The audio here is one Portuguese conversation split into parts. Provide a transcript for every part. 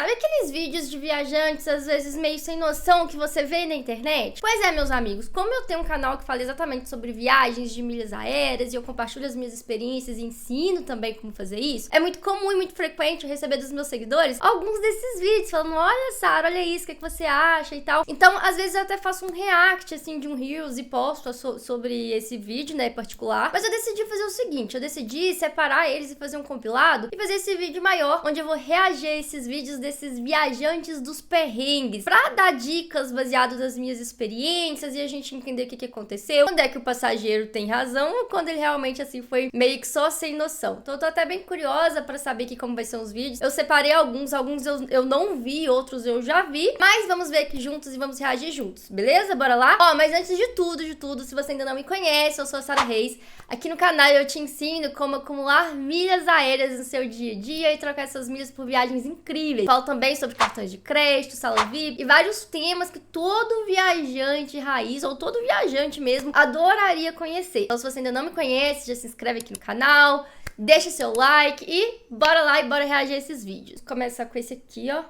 Sabe aqueles vídeos de viajantes, às vezes meio sem noção, que você vê na internet? Pois é, meus amigos, como eu tenho um canal que fala exatamente sobre viagens de milhas aéreas e eu compartilho as minhas experiências e ensino também como fazer isso, é muito comum e muito frequente eu receber dos meus seguidores alguns desses vídeos falando: olha, Sara, olha isso, o que você acha e tal. Então, às vezes eu até faço um react, assim, de um Reels e posto sobre esse vídeo, né, em particular. Mas eu decidi fazer o seguinte, eu decidi separar eles e fazer um compilado e fazer esse vídeo maior, onde eu vou reagir a esses vídeos desses viajantes dos perrengues, pra dar dicas baseadas nas minhas experiências e a gente entender o que aconteceu, quando é que o passageiro tem razão ou quando ele realmente, assim, foi meio que só sem noção. Então eu tô até bem curiosa pra saber como vai ser os vídeos. Eu separei alguns eu não vi, outros eu já vi, mas vamos ver aqui juntos e vamos reagir juntos, beleza? Bora lá? Ó, mas antes de tudo, se você ainda não me conhece, eu sou a Sara Reis. Aqui no canal eu te ensino como acumular milhas aéreas no seu dia a dia e trocar essas milhas por viagens incríveis. Falo também sobre cartões de crédito, sala VIP e vários temas que todo viajante raiz, ou todo viajante mesmo, adoraria conhecer. Então, se você ainda não me conhece, já se inscreve aqui no canal, deixa seu like e bora lá e bora reagir a esses vídeos. Vou começar com esse aqui, ó.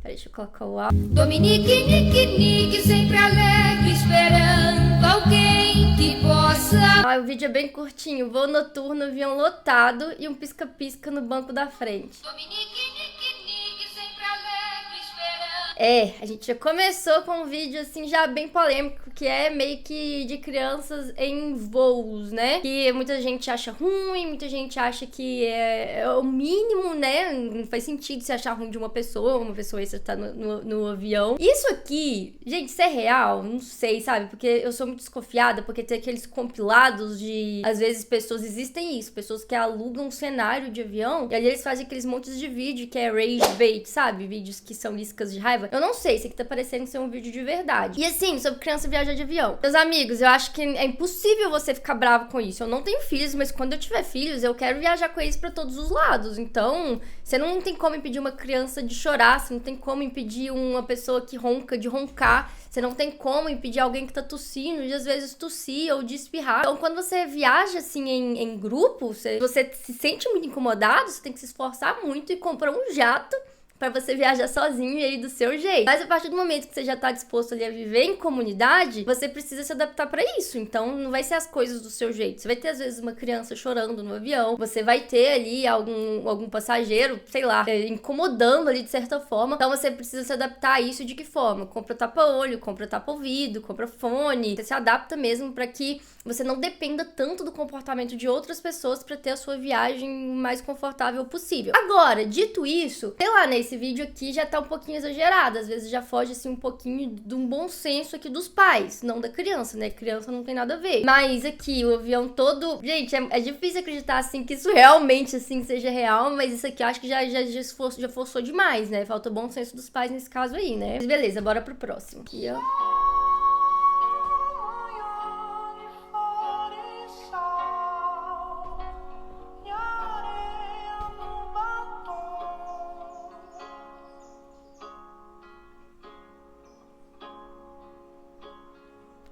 Peraí, deixa eu colocar o áudio. Dominique, Nique, Nique, sempre alegre, esperando alguém que possa. Ah, o vídeo é bem curtinho. Voo noturno, avião lotado e um pisca-pisca no banco da frente. Dominique, Nique, Nique, sempre alegre, esperando. É, a gente já começou com um vídeo assim já bem polêmico, que é meio que de crianças em voos, né? Que muita gente acha ruim, muita gente acha que é o mínimo, né? Não faz sentido se achar ruim de uma pessoa extra tá no avião. Isso aqui, gente, isso é real? Não sei, sabe? Porque eu sou muito desconfiada, porque tem aqueles compilados de, às vezes, existem isso, pessoas que alugam um cenário de avião, e ali eles fazem aqueles montes de vídeo que é rage bait, sabe? Vídeos que são iscas de raiva. Eu não sei, isso aqui tá parecendo ser um vídeo de verdade. E assim, sobre criança viajar de avião. Meus amigos, eu acho que é impossível você ficar bravo com isso. Eu não tenho filhos, mas quando eu tiver filhos, eu quero viajar com eles pra todos os lados. Então, você não tem como impedir uma criança de chorar, você não tem como impedir uma pessoa que ronca de roncar, você não tem como impedir alguém que tá tossindo de às vezes tossir ou de espirrar. Então, quando você viaja assim em grupo, você se sente muito incomodado, você tem que se esforçar muito e comprar um jato pra você viajar sozinho e aí do seu jeito. Mas a partir do momento que você já tá disposto ali a viver em comunidade, você precisa se adaptar pra isso. Então não vai ser as coisas do seu jeito. Você vai ter às vezes uma criança chorando no avião, você vai ter ali algum passageiro, sei lá, incomodando ali de certa forma. Então você precisa se adaptar a isso de que forma? Compra tapa-olho, compra tapa-ouvido, compra fone. Você se adapta mesmo pra que você não dependa tanto do comportamento de outras pessoas pra ter a sua viagem mais confortável possível. Agora, dito isso, sei lá, né, esse vídeo aqui já tá um pouquinho exagerado, às vezes já foge assim um pouquinho de um bom senso aqui dos pais, não da criança, né? Criança não tem nada a ver. Mas aqui, o avião todo... Gente, é difícil acreditar assim que isso realmente assim seja real, mas isso aqui eu acho que já forçou demais, né? Falta bom senso dos pais nesse caso aí, né? Mas beleza, bora pro próximo. Aqui, ó.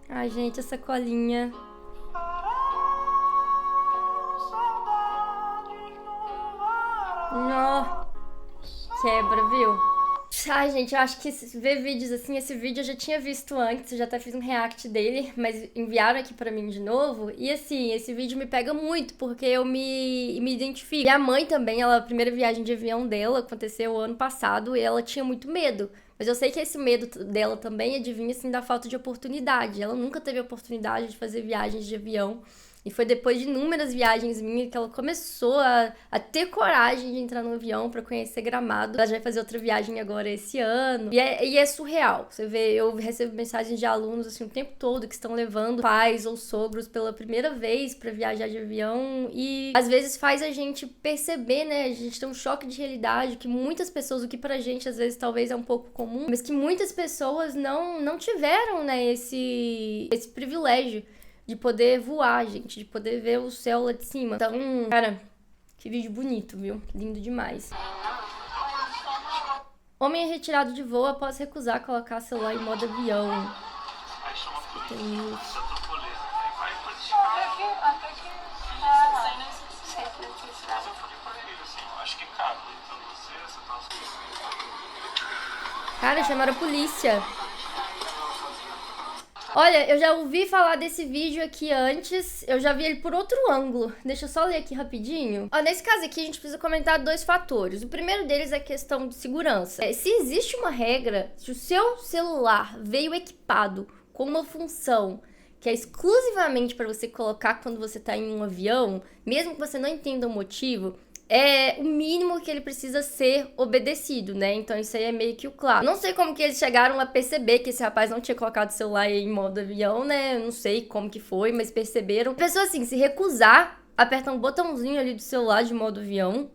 Ai, gente, essa colinha. Nó. Quebra, viu? Ai, gente, eu acho que ver vídeos assim, esse vídeo eu já tinha visto antes, eu já até fiz um react dele, mas enviaram aqui pra mim de novo. E assim, esse vídeo me pega muito, porque eu me identifico. Minha mãe também, a primeira viagem de avião dela aconteceu ano passado e ela tinha muito medo. Mas eu sei que esse medo dela também advinha, assim, da falta de oportunidade. Ela nunca teve oportunidade de fazer viagens de avião. E foi depois de inúmeras viagens minhas que ela começou a ter coragem de entrar no avião pra conhecer Gramado. Ela já vai fazer outra viagem agora esse ano. E é surreal. Você vê, eu recebo mensagens de alunos assim o tempo todo que estão levando pais ou sogros pela primeira vez pra viajar de avião. E às vezes faz a gente perceber, né? A gente tem um choque de realidade que muitas pessoas, o que pra gente às vezes talvez é um pouco comum, mas que muitas pessoas não tiveram, né, esse privilégio de poder voar, gente, de poder ver o céu lá de cima. Então, cara, que vídeo bonito, viu? Lindo demais. Homem é retirado de voo após recusar colocar celular em modo avião. Tem isso. Cara, chamaram a polícia. Olha, eu já ouvi falar desse vídeo aqui antes, eu já vi ele por outro ângulo. Deixa eu só ler aqui rapidinho. Ó, nesse caso aqui, a gente precisa comentar 2 fatores. O primeiro deles é a questão de segurança. Se existe uma regra, se o seu celular veio equipado com uma função que é exclusivamente para você colocar quando você tá em um avião, mesmo que você não entenda o motivo, é o mínimo que ele precisa ser obedecido, né? Então isso aí é meio que o claro. Não sei como que eles chegaram a perceber que esse rapaz não tinha colocado o celular em modo avião, né? Não sei como que foi, mas perceberam. A pessoa, assim, se recusar a apertar um botãozinho ali do celular de modo avião,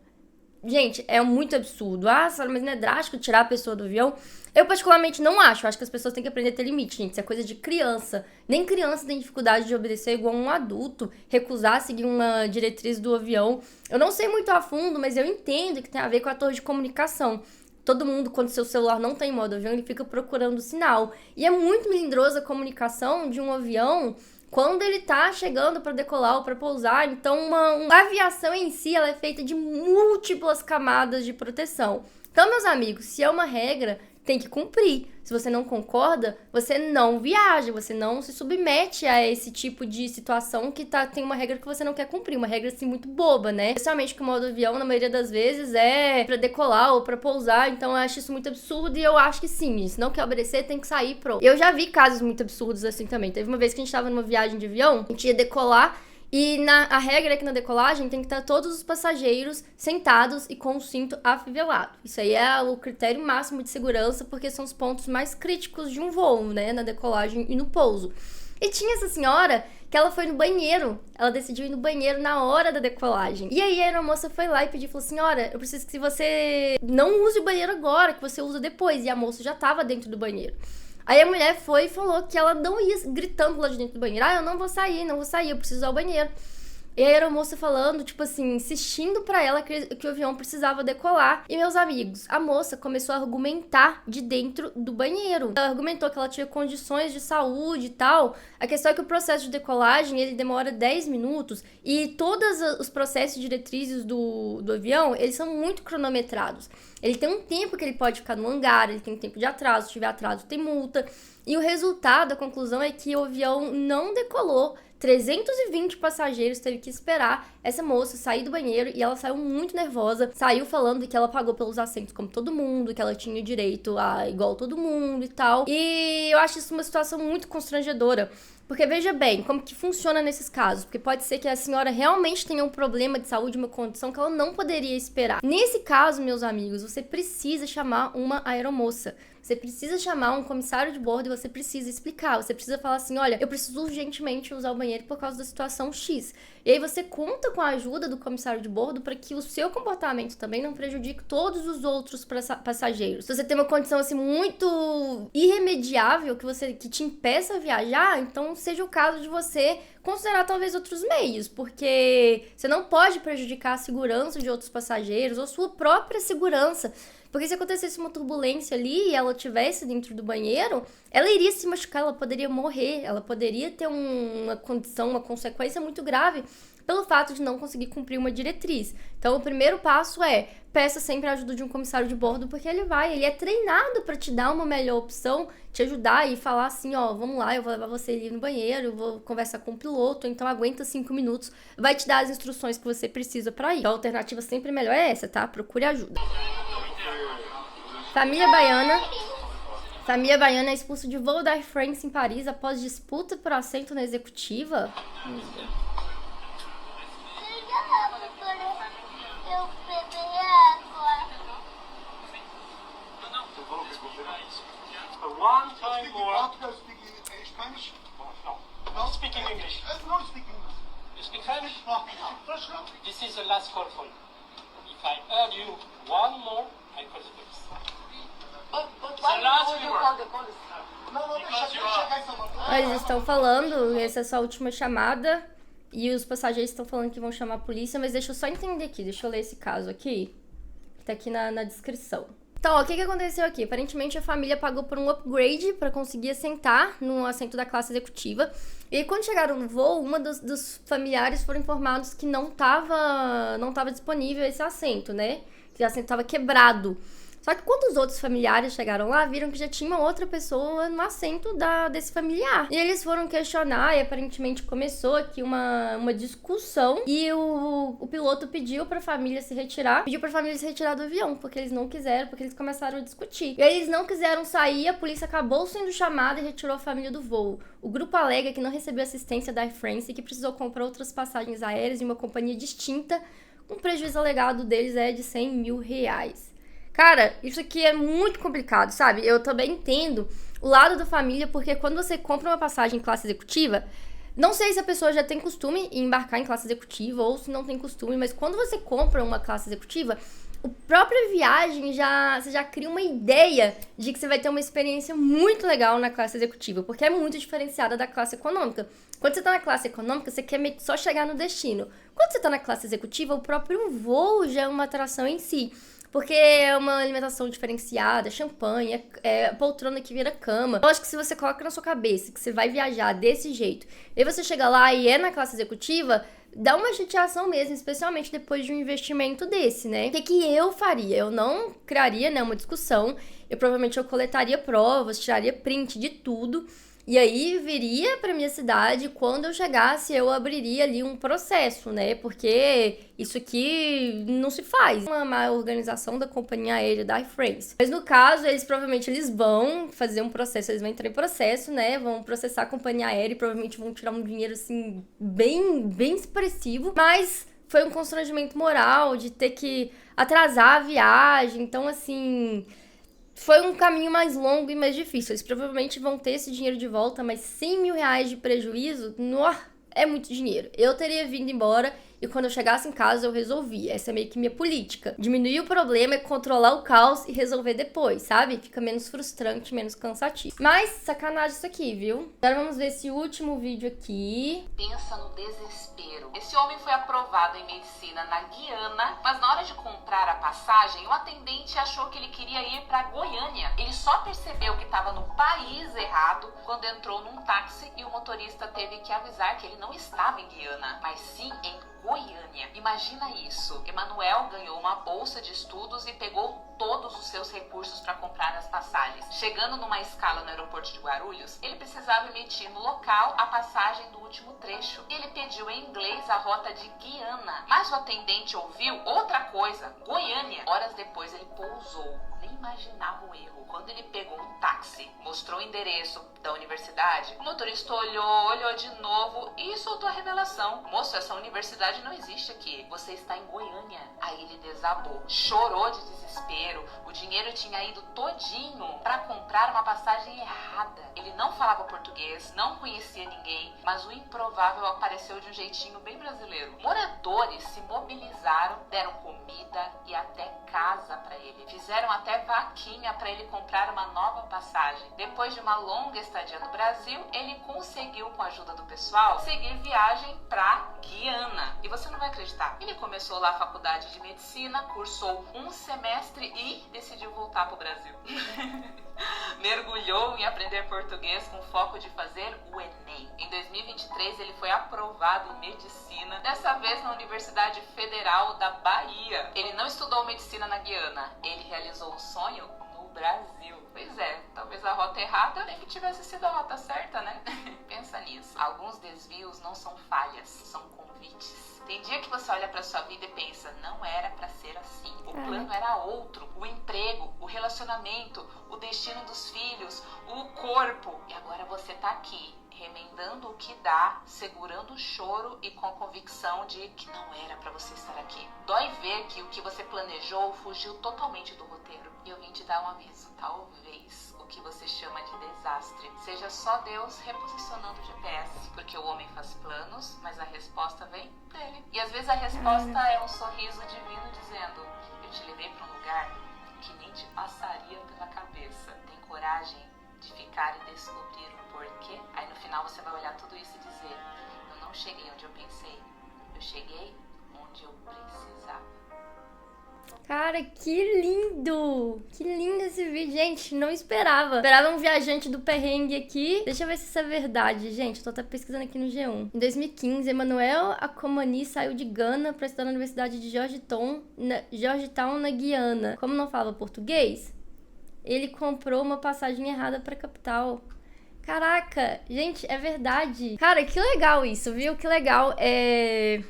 gente, é muito absurdo. Ah, Sara, mas não é drástico tirar a pessoa do avião? Eu particularmente não acho. Eu acho que as pessoas têm que aprender a ter limite, gente. Isso é coisa de criança. Nem criança tem dificuldade de obedecer igual um adulto. Recusar seguir uma diretriz do avião. Eu não sei muito a fundo, mas eu entendo que tem a ver com a torre de comunicação. Todo mundo, quando seu celular não tem modo avião, ele fica procurando o sinal. E é muito melindrosa a comunicação de um avião quando ele tá chegando para decolar ou para pousar. Então, uma aviação em si, ela é feita de múltiplas camadas de proteção. Então, meus amigos, se é uma regra, tem que cumprir. Se você não concorda, você não viaja, você não se submete a esse tipo de situação que tem uma regra que você não quer cumprir, uma regra assim muito boba, né? Especialmente que o modo avião, na maioria das vezes, é pra decolar ou pra pousar, então eu acho isso muito absurdo e eu acho que sim, se não quer obedecer, tem que sair, pronto. Eu já vi casos muito absurdos assim também. Teve uma vez que a gente tava numa viagem de avião, a gente ia decolar, e a regra é que na decolagem tem que estar todos os passageiros sentados e com o cinto afivelado. Isso aí é o critério máximo de segurança, porque são os pontos mais críticos de um voo, né? Na decolagem e no pouso. E tinha essa senhora que ela foi no banheiro. Ela decidiu ir no banheiro na hora da decolagem. E aí a aeromoça foi lá e pediu, falou: senhora, eu preciso que você não use o banheiro agora, que você usa depois. E a moça já tava dentro do banheiro. Aí a mulher foi e falou que ela não ia, gritando lá de dentro do banheiro: ah, eu não vou sair, eu preciso usar o banheiro. E a aeromoça falando, tipo assim, insistindo pra ela que o avião precisava decolar. E, meus amigos, a moça começou a argumentar de dentro do banheiro. Ela argumentou que ela tinha condições de saúde e tal. A questão é que o processo de decolagem, ele demora 10 minutos. E todos os processos diretrizes do avião, eles são muito cronometrados. Ele tem um tempo que ele pode ficar no hangar, ele tem um tempo de atraso. Se tiver atraso, tem multa. E o resultado, a conclusão é que o avião não decolou. 320 passageiros teve que esperar essa moça sair do banheiro e ela saiu muito nervosa. Saiu falando que ela pagou pelos assentos como todo mundo, que ela tinha direito a igual todo mundo e tal. E eu acho isso uma situação muito constrangedora. Porque veja bem, como que funciona nesses casos. Porque pode ser que a senhora realmente tenha um problema de saúde, uma condição que ela não poderia esperar. Nesse caso, meus amigos, você precisa chamar uma aeromoça. Você precisa chamar um comissário de bordo e você precisa explicar. Você precisa falar assim: olha, eu preciso urgentemente usar o banheiro por causa da situação X. E aí você conta com a ajuda do comissário de bordo para que o seu comportamento também não prejudique todos os outros passageiros. Se você tem uma condição assim muito irremediável que te impeça a viajar, então seja o caso de você considerar talvez outros meios, porque você não pode prejudicar a segurança de outros passageiros ou sua própria segurança. Porque se acontecesse uma turbulência ali e ela estivesse dentro do banheiro, ela iria se machucar, ela poderia morrer, ela poderia ter uma condição, uma consequência muito grave pelo fato de não conseguir cumprir uma diretriz. Então, o primeiro passo é: peça sempre a ajuda de um comissário de bordo, porque ele é treinado para te dar uma melhor opção, te ajudar e falar assim: ó, vamos lá, eu vou levar você ali no banheiro, eu vou conversar com o piloto, então aguenta 5 minutos, vai te dar as instruções que você precisa para ir. Então, a alternativa sempre melhor é essa, tá? Procure ajuda. Família baiana é expulso de voo da Air France em Paris após disputa por assento na executiva. One time more. Spanish? No. Speak English. No, speak English. You speak French? No. This is the last call for you. If I heard you one more, I call the police. But why would you call the police? Eles estão falando, essa é a sua última chamada, e os passageiros estão falando que vão chamar a polícia, mas deixa eu só entender aqui, deixa eu ler esse caso aqui, que tá aqui na descrição. Então, ó, o que aconteceu aqui? Aparentemente a família pagou por um upgrade para conseguir assentar no assento da classe executiva. E aí, quando chegaram no voo, uma dos familiares foram informados que não tava disponível esse assento, né? Que o assento tava quebrado. Só que quando os outros familiares chegaram lá, viram que já tinha uma outra pessoa no assento desse familiar. E eles foram questionar e aparentemente começou aqui uma discussão. E o piloto pediu pra família se retirar. Pediu pra família se retirar do avião, porque eles não quiseram, porque eles começaram a discutir. E aí eles não quiseram sair, a polícia acabou sendo chamada e retirou a família do voo. O grupo alega que não recebeu assistência da Air France e que precisou comprar outras passagens aéreas em uma companhia distinta. O prejuízo alegado deles é de R$100 mil. Cara, isso aqui é muito complicado, sabe? Eu também entendo o lado da família, porque quando você compra uma passagem em classe executiva, não sei se a pessoa já tem costume em embarcar em classe executiva ou se não tem costume, mas quando você compra uma classe executiva, a própria viagem você já cria uma ideia de que você vai ter uma experiência muito legal na classe executiva, porque é muito diferenciada da classe econômica. Quando você tá na classe econômica, você quer meio que só chegar no destino. Quando você tá na classe executiva, o próprio voo já é uma atração em si. Porque é uma alimentação diferenciada, champanhe, poltrona que vira cama. Eu acho que se você coloca na sua cabeça que você vai viajar desse jeito, e você chega lá e é na classe executiva, dá uma chateação mesmo, especialmente depois de um investimento desse, né? O que eu faria? Eu não criaria, né, uma discussão. Eu coletaria provas, tiraria print de tudo. E aí, viria pra minha cidade, quando eu chegasse, eu abriria ali um processo, né? Porque isso aqui não se faz. Uma má organização da companhia aérea da Air France. Mas no caso, eles vão fazer um processo, eles vão entrar em processo, né? Vão processar a companhia aérea e provavelmente vão tirar um dinheiro, assim, bem expressivo. Mas foi um constrangimento moral de ter que atrasar a viagem. Então, assim, foi um caminho mais longo e mais difícil. Eles provavelmente vão ter esse dinheiro de volta, mas R$100 mil de prejuízo, é muito dinheiro. Eu teria vindo embora e quando eu chegasse em casa eu resolvia. Essa é meio que minha política. Diminuir o problema, controlar o caos e resolver depois, sabe? Fica menos frustrante, menos cansativo. Mas sacanagem isso aqui, viu? Agora vamos ver esse último vídeo aqui. Pensa no desespero. Esse homem foi aprovado em medicina na Guiana, mas na hora de comprar a passagem, o atendente achou que ele queria ir para Goiânia. Ele só percebeu que estava no país errado quando entrou num táxi e o motorista teve que avisar que ele não estava em Guiana, mas sim em Goiânia. Imagina isso. Emanuel ganhou uma bolsa de estudos e pegou todos os seus recursos para comprar as passagens. Chegando numa escala no aeroporto de Guarulhos, ele precisava emitir no local a passagem do último trecho. Ele pediu em inglês a rota de Guiana, mas o atendente ouviu outra coisa, Goiânia. Horas depois ele pousou. Nem imaginava o erro. Quando ele pegou um táxi, mostrou o endereço da universidade, o motorista olhou de novo e soltou a revelação. Moço, essa universidade não existe aqui. Você está em Goiânia. Aí ele desabou. Chorou de desespero. O dinheiro tinha ido todinho para comprar uma passagem errada. Ele não falava português, não conhecia ninguém, mas o improvável apareceu de um jeitinho bem brasileiro. Moradores se mobilizaram, deram comida e até casa para ele. Fizeram até vaquinha para ele comprar uma nova passagem. Depois de uma longa estadia no Brasil, ele conseguiu, com a ajuda do pessoal, seguir viagem para Guiana. E você não vai acreditar. Ele começou lá a faculdade de medicina, cursou um semestre e decidiu voltar para o Brasil. Mergulhou em aprender português com foco de fazer o Enem. Em 2023 ele foi aprovado em medicina, dessa vez na Universidade Federal da Bahia. Ele não estudou medicina na Guiana, ele realizou o sonho no Brasil. Pois é, talvez a rota errada nem que tivesse sido a rota certa, né? Pensa nisso. Alguns desvios não são falhas, são convites. Tem dia que você olha pra sua vida e pensa, não era pra ser assim. O plano era outro. O emprego, o relacionamento, o destino dos filhos, o corpo. E agora você tá aqui, remendando o que dá, segurando o choro e com a convicção de que não era pra você estar aqui. Dói ver que o que você planejou fugiu totalmente do roteiro. E eu vim te dar um aviso. Talvez o que você chama de desastre seja só Deus reposicionando o GPS. Porque o homem faz planos, mas a resposta vem dele. E às vezes a resposta é um sorriso divino dizendo, eu te levei pra um lugar que nem te passaria pela cabeça. Tem coragem de ficar e descobrir o porquê? Aí no final você vai olhar tudo isso e dizer, eu não cheguei onde eu pensei, eu cheguei onde eu precisava. Cara, que lindo! Que lindo esse vídeo, gente, não esperava. Esperava um viajante do perrengue aqui. Deixa eu ver se isso é verdade, gente, eu tô até pesquisando aqui no G1. Em 2015, Emmanuel Akomani saiu de Gana para estudar na Universidade de Georgetown, na Guiana. Como não falava português, ele comprou uma passagem errada pra capital. Caraca, gente, é verdade. Cara, que legal isso, viu? Que legal.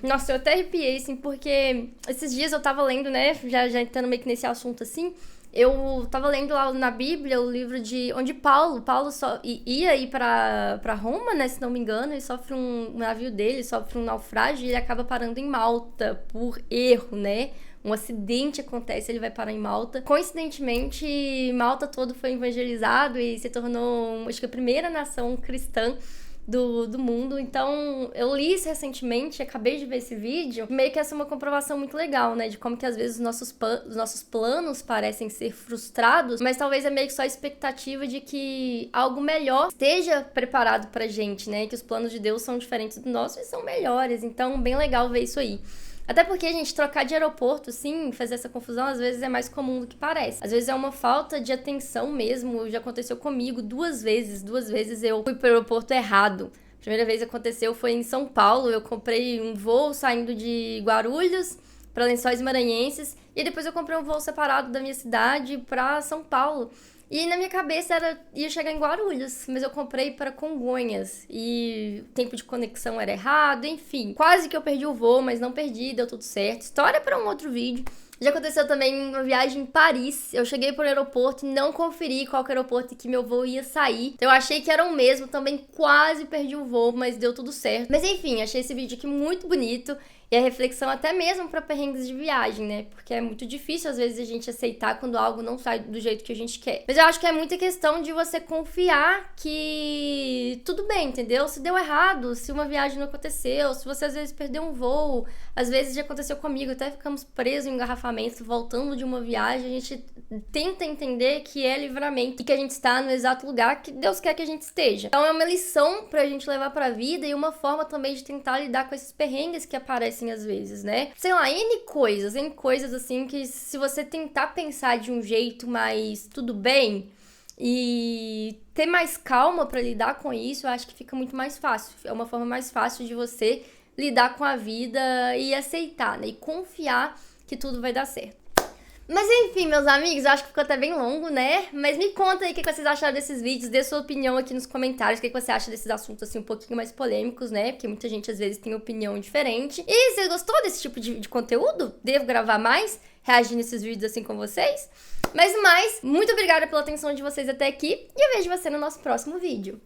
Nossa, eu até arrepiei, assim, porque esses dias eu tava lendo, né? Já entrando meio que nesse assunto, assim. Eu tava lendo lá na Bíblia o livro de onde Paulo só ia ir pra Roma, né? Se não me engano, ele sofre o navio dele sofre um naufrágio e ele acaba parando em Malta por erro, né? Um acidente acontece, ele vai parar em Malta. Coincidentemente, Malta todo foi evangelizado e se tornou, acho que a primeira nação cristã do mundo. Então, eu li isso recentemente, acabei de ver esse vídeo. Meio que essa é uma comprovação muito legal, né? De como que às vezes os nossos planos parecem ser frustrados, mas talvez é meio que só a expectativa de que algo melhor esteja preparado pra gente, né? Que os planos de Deus são diferentes dos nossos e são melhores. Então, bem legal ver isso aí. Até porque, gente, trocar de aeroporto, sim, fazer essa confusão, às vezes é mais comum do que parece. Às vezes é uma falta de atenção mesmo, já aconteceu comigo duas vezes eu fui pro aeroporto errado. A primeira vez que aconteceu foi em São Paulo, eu comprei um voo saindo de Guarulhos para Lençóis Maranhenses, e depois eu comprei um voo separado da minha cidade para São Paulo. E na minha cabeça ia chegar em Guarulhos, mas eu comprei para Congonhas e o tempo de conexão era errado, enfim. Quase que eu perdi o voo, mas não perdi, deu tudo certo. História para um outro vídeo. Já aconteceu também uma viagem em Paris. Eu cheguei pro aeroporto e não conferi qual que era o aeroporto que meu voo ia sair. Então eu achei que era o mesmo, também quase perdi o voo, mas deu tudo certo. Mas enfim, achei esse vídeo aqui muito bonito. E a reflexão até mesmo para perrengues de viagem, né? Porque é muito difícil, às vezes, a gente aceitar quando algo não sai do jeito que a gente quer. Mas eu acho que é muita questão de você confiar que tudo bem, entendeu? Se deu errado, se uma viagem não aconteceu, se você às vezes perdeu um voo, às vezes já aconteceu comigo, até ficamos presos em engarrafamento, voltando de uma viagem, a gente tenta entender que é livramento e que a gente está no exato lugar que Deus quer que a gente esteja. Então é uma lição pra gente levar pra vida e uma forma também de tentar lidar com esses perrengues que aparecem às vezes, né? Sei lá, N coisas assim que se você tentar pensar de um jeito mais tudo bem e ter mais calma pra lidar com isso, eu acho que fica muito mais fácil. É uma forma mais fácil de você lidar com a vida e aceitar, né? E confiar que tudo vai dar certo. Mas enfim, meus amigos, eu acho que ficou até bem longo, né? Mas me conta aí o que vocês acharam desses vídeos, dê sua opinião aqui nos comentários, o que você acha desses assuntos assim um pouquinho mais polêmicos, né? Porque muita gente às vezes tem opinião diferente. E você gostou desse tipo de conteúdo? Devo gravar mais, reagir nesses vídeos assim com vocês? Mas muito obrigada pela atenção de vocês até aqui e eu vejo você no nosso próximo vídeo.